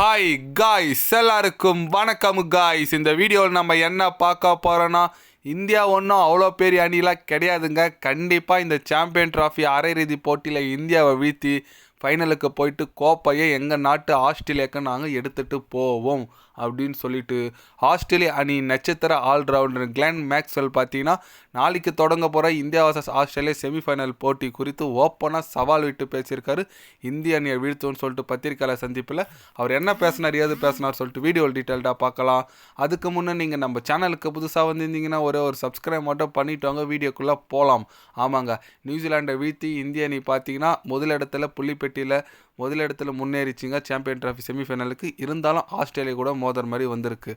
Hi guys, எல்லாருக்கும் வணக்கம் guys. இந்த வீடியோவில் நம்ம என்ன பார்க்க போகிறோன்னா, இந்தியா ஒன்றும் அவ்வளோ பெரிய அணிலாம் கிடையாதுங்க. கண்டிப்பாக இந்த சாம்பியன் ட்ராஃபி அரையிறுதி போட்டியில் இந்தியாவை வீழ்த்தி ஃபைனலுக்கு போயிட்டு கோப்பையை எங்கள் நாட்டு ஆஸ்திரேலியாவுக்கு நாங்கள் எடுத்துகிட்டு போவோம் அப்படின்னு சொல்லிட்டு ஆஸ்திரேலியா அணி நட்சத்திர ஆல்ரவுண்டர் கிளென் மேக்ஸ்வெல் பார்த்தீங்கன்னா நாளைக்கு தொடங்க போகிற இந்தியா வர்சஸ் ஆஸ்திரேலியா செமிஃபைனல் போட்டி குறித்து ஓப்பனாக சவால் விட்டு பேசியிருக்காரு. இந்திய அணியை வீழ்த்துவோன்னு சொல்லிட்டு பத்திரிக்கையாளர் சந்திப்பில் அவர் என்ன பேசினார், ஏது பேசினார் சொல்லிட்டு வீடியோ டீட்டெயில்டாக பார்க்கலாம். அதுக்கு முன்னே நீங்கள் நம்ம சேனலுக்கு புதுசாக வந்திருந்தீங்கன்னா ஒரே ஒரு சப்ஸ்கிரைப் மட்டும் பண்ணிவிட்டு வாங்க, வீடியோக்குள்ளே போகலாம். ஆமாங்க, நியூசிலாண்டை வீழ்த்தி இந்திய அணி பார்த்தீங்கன்னா முதலிடத்தில் புள்ளிப்பெட்டியில் முதலிடத்தில் முன்னேறிச்சிங்க சாம்பியன் ட்ராஃபி செமிஃபைனலுக்கு. இருந்தாலும் ஆஸ்திரேலியா கூட மோதல் மாதிரி வந்திருக்கு.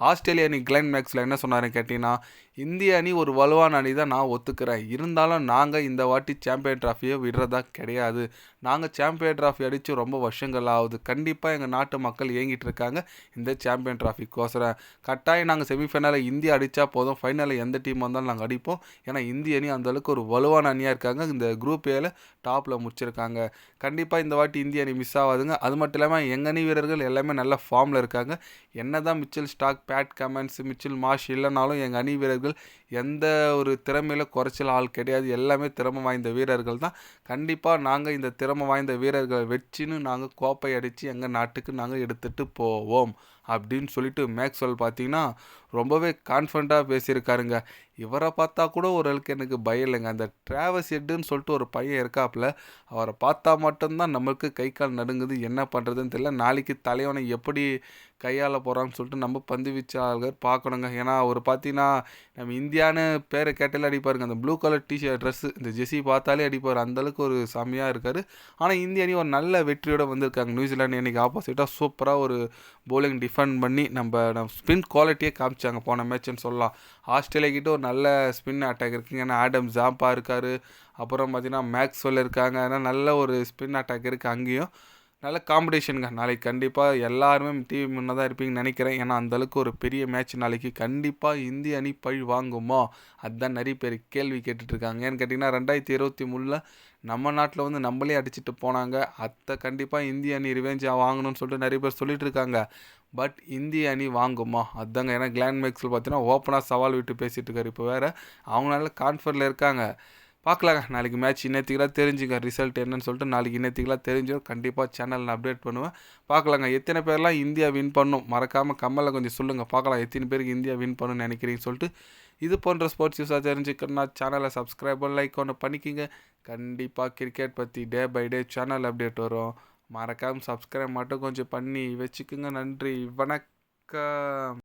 ஆஸ்திரேலியா அணி கிளென் மேக்ஸ்வெல் என்ன சொன்னாருன்னு கேட்டிங்கன்னா, இந்திய அணி ஒரு வலுவான அணி தான், நான் ஒத்துக்கிறேன். இருந்தாலும் நாங்கள் இந்த வாட்டி சாம்பியன் ட்ராஃபியை விடுறதா கிடையாது. நாங்கள் சாம்பியன் ட்ராஃபி அடித்து ரொம்ப வருஷங்கள் ஆகுது. கண்டிப்பாக எங்கள் நாட்டு மக்கள் ஏங்கிட்டு இருக்காங்க இந்த சாம்பியன் ட்ராஃபிக்கோசரம். கட்டாயம் நாங்கள் செமிஃபைனலில் இந்தியா அடித்தா போதும், ஃபைனலில் எந்த டீம் வந்தாலும் நாங்கள் அடிப்போம். ஏன்னா இந்திய அணி அந்தளவுக்கு ஒரு வலுவான அணியாக இருக்காங்க. இந்த குரூப் ஏல டாப்பில் முடிச்சிருக்காங்க. கண்டிப்பாக இந்த வாட்டி இந்திய அணி மிஸ் ஆகாதுங்க. அது மட்டும் இல்லாமல் எங்கள் அணி வீரர்கள் எல்லாமே நல்ல ஃபார்மில் இருக்காங்க. என்ன தான் Mitchell Starc, Pat Cummins, Mitchell Marsh இல்லைனாலும் எங்கள் அணி வீரர்கள் எந்த ஒரு திறமையில் குறைச்சல் ஆள் கிடையாது. எல்லாமே திறமை வாய்ந்த வீரர்கள் தான். கண்டிப்பாக நாங்கள் இந்த திறமை வாய்ந்த வீரர்களை வச்சுன்னு நாங்கள் கோப்பை அடித்து எங்கள் நாட்டுக்கு நாங்கள் எடுத்துகிட்டு போவோம் அப்படின்னு சொல்லிட்டு மேக்ஸ்வெல் பார்த்தீங்கன்னா ரொம்பவே கான்ஃபிடண்ட்டாக பேசியிருக்காருங்க. இவரை பார்த்தா கூட ஓரளவுக்கு எனக்கு பயம் இல்லைங்க. அந்த டிராவஸ் ஹெட்டுன்னு சொல்லிட்டு ஒரு பையன் இருக்காப்புல, அவரை பார்த்தா மட்டும்தான் நம்மளுக்கு கை கால் நடுங்குது. என்ன பண்ணுறதுன்னு தெரியல. நாளைக்கு தலைவனை எப்படி கையாள போகிறான்னு சொல்லிட்டு நம்ம பந்து வீச்சாளர்கள் பார்க்கணுங்க. ஏன்னா அவர் பார்த்தீங்கன்னா நம்ம இந்தியான்னு பேரை கேட்டாலே அடிப்பாருங்க. அந்த ப்ளூ கலர் டிஷர்ட் ட்ரெஸ்ஸு, இந்த ஜெர்சி பார்த்தாலே அடிப்பார். அந்தளவுக்கு ஒரு செம்மையாக இருக்கார். ஆனால் இந்திய அணி ஒரு நல்ல வெற்றியோடு வந்திருக்காங்க. நியூசிலாந்து அன்றைக்கி ஆப்போசிட்டாக சூப்பராக ஒரு போலிங் டிஃபெண்ட் பண்ணி நம்ம ஸ்பின் குவாலிட்டியே காமிச்சாங்க போன மேட்ச்னு சொல்லலாம். ஆஸ்திரேலியா கிட்ட ஒரு நல்ல ஸ்பின் அட்டாக் இருக்குங்க. ஏன்னா ஆடம் ஜாம்பா இருக்கார், அப்புறம் பார்த்தீங்கன்னா மேக்ஸ்வெல் இருக்காங்க. அதனால் நல்ல ஒரு ஸ்பின் அட்டாக் இருக்குது. அங்கேயும் நல்ல காம்படிஷனுங்க. நாளைக்கு கண்டிப்பாக எல்லாருமே டிவி முன்னே தான் இருப்பீங்கன்னு நினைக்கிறேன். ஏன்னா அந்தளவுக்கு ஒரு பெரிய மேட்ச் நாளைக்கு. கண்டிப்பாக இந்திய அணி பழி வாங்குமா, அதுதான் நிறைய பேர் கேள்வி கேட்டுட்ருக்காங்க. ஏன்னு கேட்டிங்கன்னா 2023 நம்ம நாட்டில் வந்து நம்மளே அடிச்சுட்டு போனாங்க. அதை கண்டிப்பாக இந்திய அணி ரிவெஞ்ச் வாங்கணும்னு சொல்லிட்டு நிறைய பேர் சொல்லிட்டு இருக்காங்க. பட் இந்திய அணி வாங்குமா அதுதாங்க. ஏன்னா கிளென் மேக்ஸ்வெல் பார்த்தீங்கன்னா ஓப்பனாக சவால் விட்டு பேசிகிட்டு இருக்காரு. இப்போ வேறு அவங்க நல்ல கான்ஃபிடன்ட்டில் இருக்காங்க. பார்க்கலாங்க, நாளைக்கு மேட்ச் இன்னத்துக்குலாம் தெரிஞ்சுங்க ரிசல்ட் என்னன்னு சொல்லிட்டு. நாளைக்கு இன்னத்துக்குலாம் தெரிஞ்சிடும். கண்டிப்பாக சேனல் நான் அப்டேட் பண்ணுவேன். பார்க்கலாங்க, எத்தனை பேர்லாம் இந்தியா வின் பண்ணும் மறக்காமல் கம்மலில் கொஞ்சம் சொல்லுங்கள். பார்க்கலாம் எத்தனை பேருக்கு இந்தியா வின் பண்ணணும்னு நினைக்கிறீங்கன்னு சொல்லிட்டு. இது போன்ற ஸ்போர்ட்ஸ் நியூஸாக தெரிஞ்சுக்கணும்னா சேனலை சப்ஸ்கிரைப் லைக் ஒன்று பண்ணிக்கிங்க. கண்டிப்பாக கிரிக்கெட் பற்றி day by day channel update வரும். மறக்காமல் சப்ஸ்கிரைப் மட்டும் கொஞ்சம் பண்ணி வச்சுக்கோங்க. நன்றி, வணக்கம்.